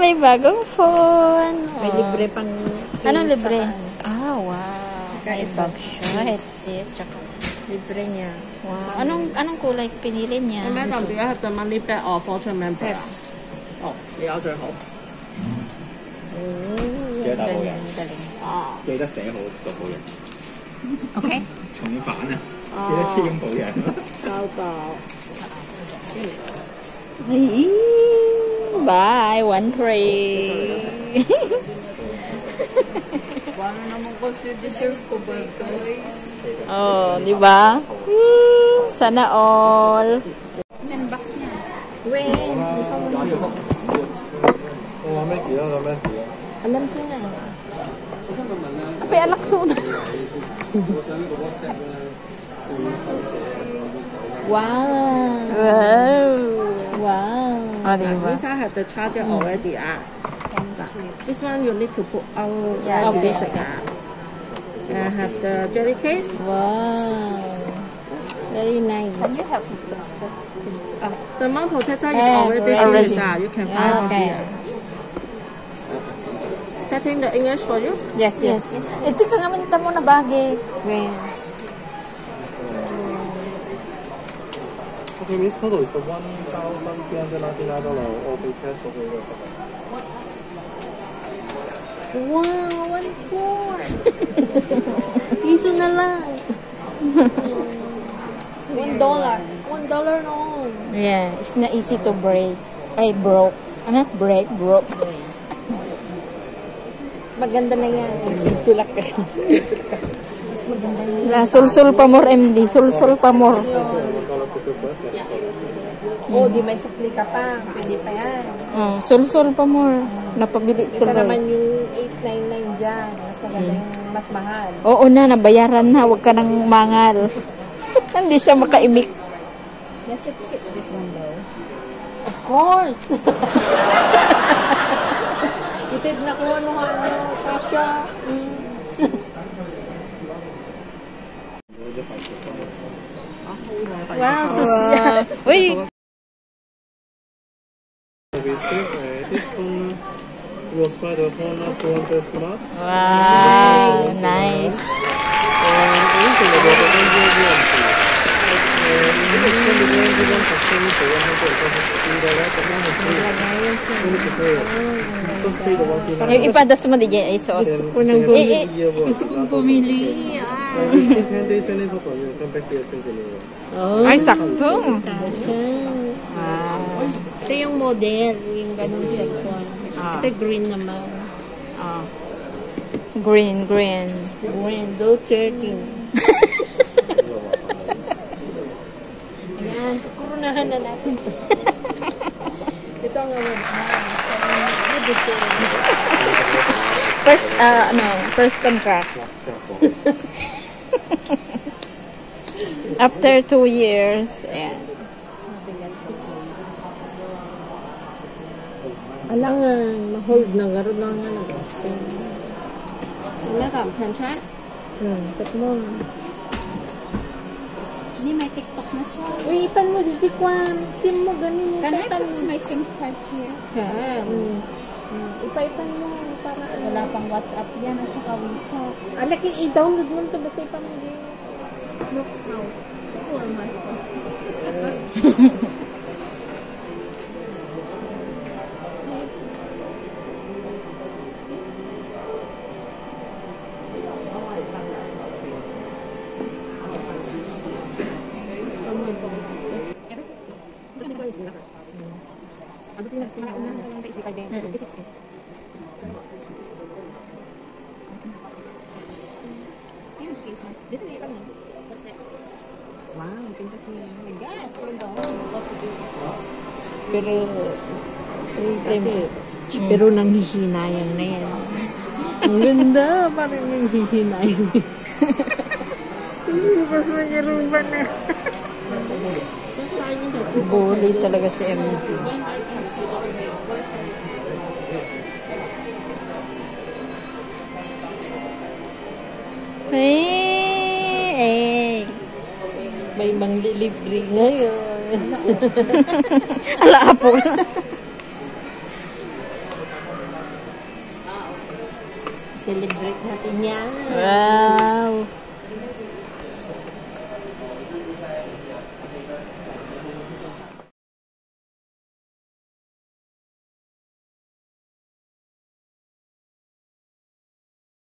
may bagong phone. May libre pang... Anong libre? Ah, wow. May bag siya, headset, tsaka libre niya. Wow. Anong kulay pinili niya? Madam, do you have the money back or voucher member? Oh, 你有最好。記得打好人，啊，記得寫好做好人。 Okay. 重犯啊！記得簽好人。收到。Bye, 1-3. Paano naman kasi deserve ko ba, guys? Oh, di ba? Sana all. Yan, box niya. When? Alam siya na. Apay alak suna. Wow. Wow. Wow. Oh, diba? This I have the charger already. This one you need to put out Yeah, of this yeah. again. I have the jelly case. Wow. Very nice. Can you help me put the screen? The mount protector is Yeah, already already. finished. You can find out Okay. here. Setting the English for you. Yes, yes. Ito ka nga minta mo na bagay. When? Okay, this total is $1,399 all pay cash for the rest of it. Wow, 1-4. Piso na lang. $1. $1 no. Yeah, it's not easy to break. Ay, broke. Ano? Break, broke. Mas maganda na yan. Sulsulak ka. Sulsul pa more, MD. Sulsul pa more. Oh, di may supli ka pa. Pwede pa yan. Sulsul pa more. Napabili Isa tuloy. naman yung 899 dyan. Mas maganda yung mas mahal. Oo na, nabayaran na. Huwag ka nang mangal. Hindi siya makaimik. Does it fit this one though? Of course. Itid na ko ano. Tasha. Wow, so siya. Uy! This one was by the Honor 200 Smart. Wow, nice. Yung ipadas mo di dyan ay sauce. Gusto kong pumili. Ay, sakto. Ito yung model. Yung ganun cellphone. Ito green naman. Green, green. Green. Do 13. Ayan. Kukurunahan na natin. Ito ang first contract. After 2 years. Ayan. Alangan, ma-hold na garo na nga nag-asa. Wala ka, contract? Tat mo. Hindi, may TikTok na siya. Uy, ipan mo, di kwan. SIM mo, ganun. Can I put my SIM card here? Can. Ipa-ipan mo. Para Wala pang WhatsApp yan at saka WeChat. Alaki, i-download mo ito. Basta ipan mo din. Look how. For my phone. Wow, pintas niya. Pero nanghihinayang na yan. Ang ganda, parang nanghihinayang. Mas nagyaruba na. Bully talaga si MT. Hey! May manglilibre ngayon. Ala po. I-celebrate natin yan. Wow.